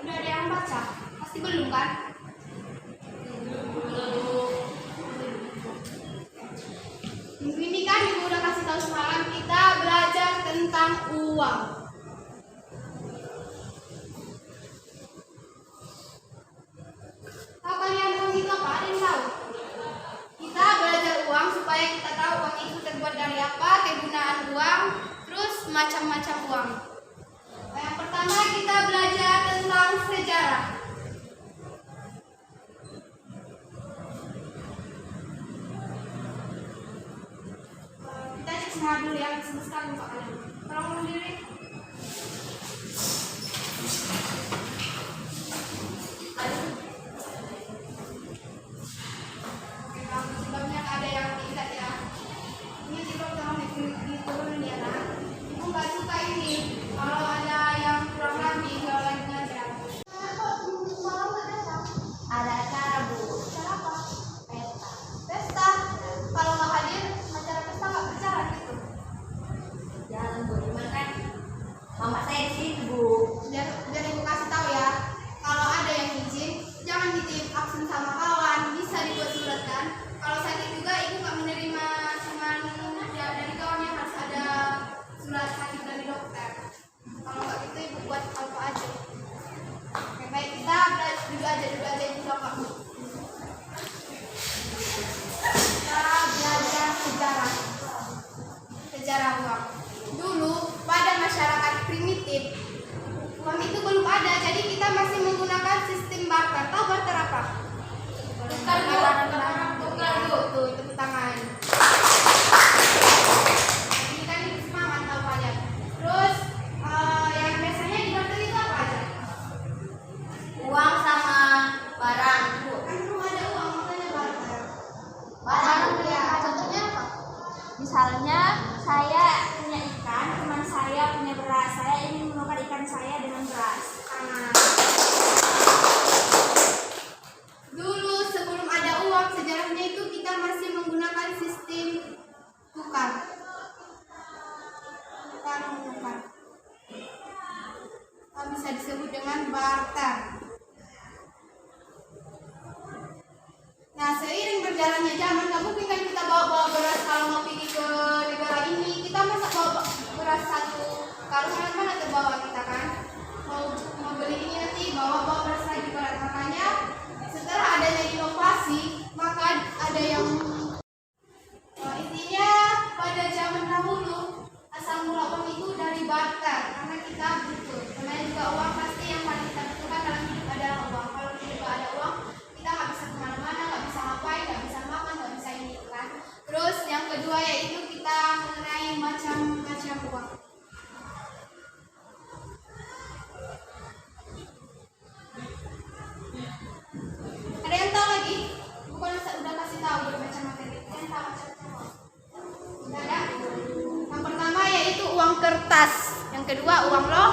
udah ada yang baca? Pasti belum kan? Minggu ini kan ibu udah kasih tahu semalam kita belajar tentang uang. Tahu kalian uang itu apa? Ada yang tahu? Kita belajar uang supaya kita tahu uang itu terbuat dari apa, kegunaan uang, terus macam-macam uang. Yang pertama kita belajar tentang sejarah. Kita cek semua dulu ya, semesta lupa kalian. Tolong diri. Sebelumnya ada yang tidak ya. Ini kita tolong diturunin ya nak. Ibu nggak suka ini. Kalau ada yang kurang rapi kalau lagi ngajar. Ada acara bu. Acara apa? Pesta. Pesta. Kalau nggak hadir, acara pesta nggak berjalan gitu. Jalan bu, gimana kan? Mama saya di sini bu. Jadi ibu kasih tahu ya. Kalau ada yang izin, jangan dititip absen sama kawan. Bisa dibuat surat kan? Kalau sakit juga ibu nggak menerima cuman ya dari kawannya, harus ada surat sakit dari dokter. Kalau nggak gitu ibu buat apa aja. Oke, baik kita dulu aja ibu bapak. Kita belajar sejarah uang. Dulu pada masyarakat primitif uang itu belum ada, jadi kita masih menggunakan sistem barter. Tahu barter apa? Tukar tuh tepuk tangan. Ini kan itu semangat tahu kalian. Terus yang biasanya di barter itu apa aja? Uang sama barang. Kan belum ada uang, makanya barter. Barang ya. Contohnya apa? Misalnya saya punya ikan, teman saya punya beras. Saya ingin menukar ikan saya dengan beras. Dulu sebelum ada uang, sejarahnya itu kita masih menggunakan sistem tukar. Menukar. Bisa disebut dengan barter. Nah, seiring berjalannya zaman, nggak mungkin kan kita bawa beras kalau mau pergi ke negara ini. Kita masa bawa beras satu karung mana terbawa kita kan? Mau beli ini nanti bawa beras lagi berat. Makanya setelah adanya inovasi, maka ada yang intinya pada zaman dahulu asal mula uang itu dari barter, karena kita butuh. Karena juga uang pasti yang paling kita butuhkan dalam hidup adalah uang. Kalau tidak ada uang, kita nggak bisa kemana-mana, nggak bisa ngapain, nggak bisa makan, nggak bisa ini kan. Terus yang kedua yaitu kita mengenai macam-macam uang. Ada yang tahu lagi? Bukan udah kasih tahu bermacam materi. Ada yang tahu macam-macam uang? Udah ada? Yang pertama yaitu uang kertas. Yang kedua uang logam.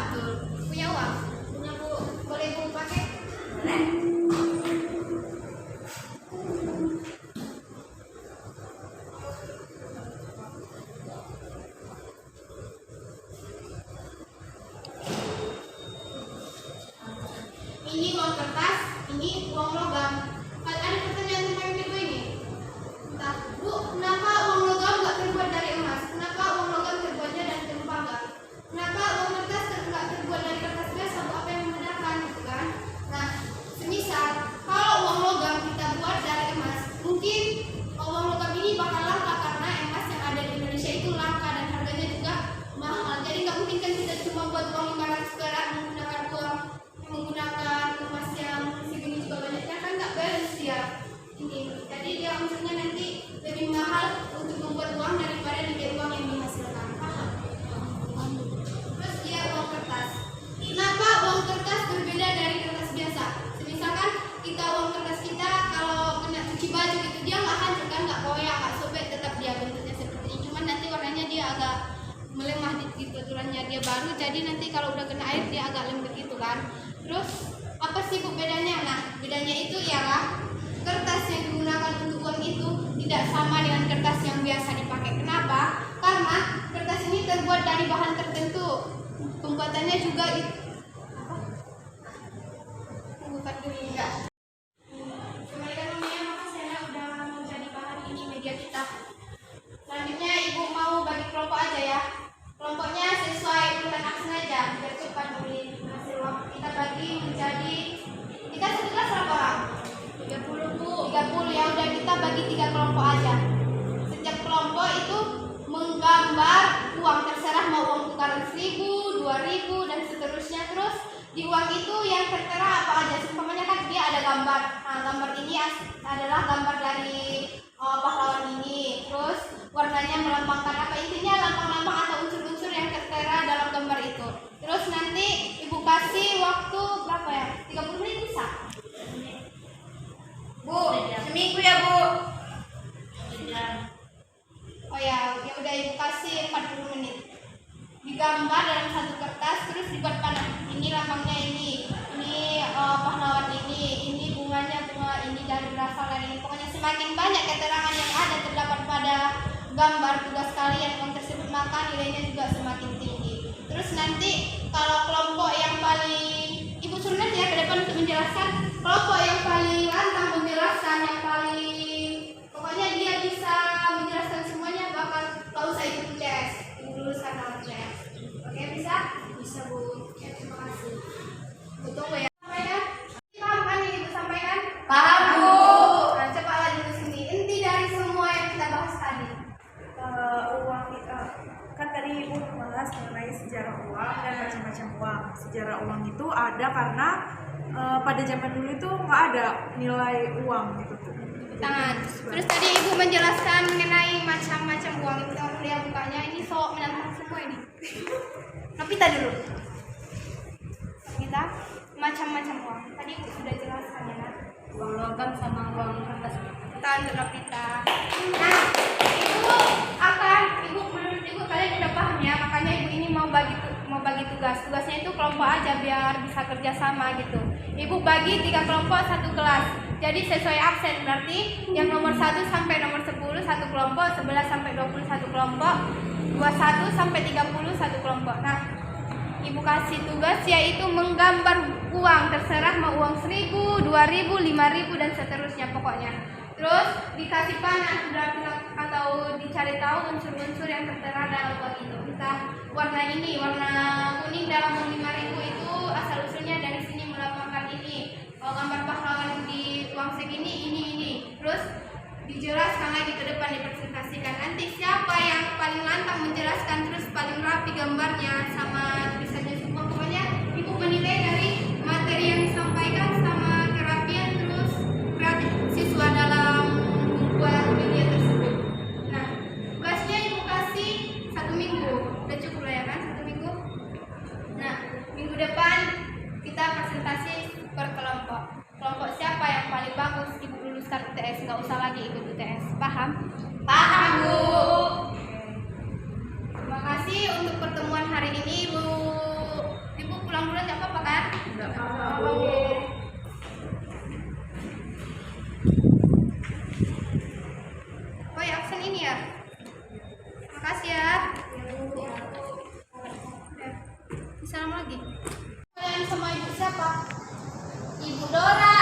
Betul. Punya uang? Punya bu. Boleh bu pakai? Boleh. Ini uang kertas, ini uang logam. Ada pertanyaan tentang yang kedua ini? Entah, bu, kenapa uang logam nggak terbuat dari emas? Kenapa uang logam terbuatnya dari tembaga? Kenapa uang kertas nggak terbuat dari kertas biasa? Bu, apa yang membedakan gitu kan? Nah, semisal kalau uang logam kita buat dari emas, mungkin uang logam ini bakal langka karena emas yang ada di Indonesia itu langka dan harganya juga mahal. Jadi nggak mungkin kan kita cuma buat uang 500 perak menggunakan emas yang segini juga banyaknya, kan nggak balance ya ini. Jadi dia maksudnya nanti lebih mahal untuk membuat uang daripada nilai uang yang dihasilkan. Terus dia uang kertas. Kenapa uang kertas berbeda dari kertas biasa? Misalkan kita uang kertas kita kalau kena cuci baju gitu dia nggak hancur kan, nggak koyak, nggak sobek, tetap dia bentuknya seperti ini. Cuman nanti warnanya dia agak melemah di benturannya dia baru. Jadi nanti kalau udah kena air dia agak lembut gitu kan. Terus apa sih bu bedanya? Nah, bedanya itu ialah kertas yang digunakan untuk uang itu tidak sama dengan kertas yang biasa dipakai. Kenapa? Karena kertas ini terbuat dari bahan tertentu. Pembuatannya juga bagi 3 kelompok aja. Setiap kelompok itu menggambar uang, terserah mau uang tukaran 1.000, 2.000 dan seterusnya. Terus di uang itu yang tertera apa aja, umpamanya kan dia ada gambar. Nah, gambar ini adalah gambar dari pahlawan ini. Terus warnanya melambangkan apa, intinya lambang-lambang atau unsur-unsur yang tertera dalam gambar itu. Terus nanti ibu kasih waktu berapa ya, 30 menit bisa? Bu, seminggu ya Bu? Oh ya udah ibu kasih 40 menit. Digambar dalam satu kertas, terus dibuat panah. Ini lambangnya ini pahlawan ini bunganya bunga ini dari berasal dari ini. Pokoknya semakin banyak keterangan yang ada terdapat pada gambar tugas kalian uang tersebut, maka nilainya juga semakin tinggi. Terus nanti kalau kelompok yang paling, ibu suruh nanti ya ke depan untuk menjelaskan, kelompok yang paling lantang menjelaskan, yang paling pokoknya dia bisa menjelaskan semuanya, bakal gak usah ikut UTS, ibu luluskan dalam UTS. Oke, bisa? Bisa Bu. Ya, terima kasih. Bu tunggu ya. Sampaikan. Paham kan yang ibu sampaikan? Paham, Bu. Nah, coba lagi di sini. Inti dari semua yang kita bahas tadi. Uang kan tadi ibu membahas mengenai sejarah uang dan macam-macam uang. Sejarah uang itu ada karena pada zaman dulu itu nggak ada nilai uang gitu tuh. Tangan. Terus tadi ibu menjelaskan mengenai macam-macam uang. Ibu tengok lihat bukanya, ini sok menantang semua ini. Tapi tadi dulu. Kita macam-macam uang. Tadi ibu sudah jelaskan ya, Nak. Uang logam sama uang kertas. Tahan untuk kita. Nah, ibu menurut ibu kalian udah paham ya, makanya ibu ini mau bagi tugas. Tugasnya itu kelompok aja biar bisa kerja sama gitu. Ibu bagi 3 kelompok 1 kelas. Jadi sesuai absen, berarti yang nomor 1 sampai nomor 10 1 kelompok, 11 sampai 20 1 kelompok, 21 sampai 30 1 kelompok. Nah, ibu kasih tugas yaitu menggambar uang, terserah mau uang 1.000, 2.000, 5.000 dan seterusnya pokoknya. Terus dikasih panah atau dicari tahu unsur-unsur yang tertera dalam uang itu. Kita warna ini, warna kuning dalam uang 5.000 itu asal usulnya dari sini melambangkan ini. Gambar pahlawan di uang segini ini. Terus dijelaskan lagi ke depan, dipresentasikan. Nanti siapa yang paling lantang menjelaskan, terus paling rapi gambarnya sama tulisannya semua. Pokoknya ibu menilai dari materi yang disampaikan sama kerapian terus kreatif siswa dalam membuat media tersebut. Nah, tugasnya ibu kasih 1 minggu. Udah cukup lah ya kan 1 minggu? Nah, minggu depan kita presentasi per kelompok. Kelompok siapa yang paling bagus ibu luluskan UTS, nggak usah lagi ikut UTS. Paham? Paham Bu. Terima kasih untuk pertemuan hari ini Bu. Ibu pulang dulu nggak apa-apa kan? Nggak apa-apa Bu. Oke. Oh ya, absen ini ya. Makasih ya. Salam lagi. Kalian sama ibu siapa? Ibu Dora.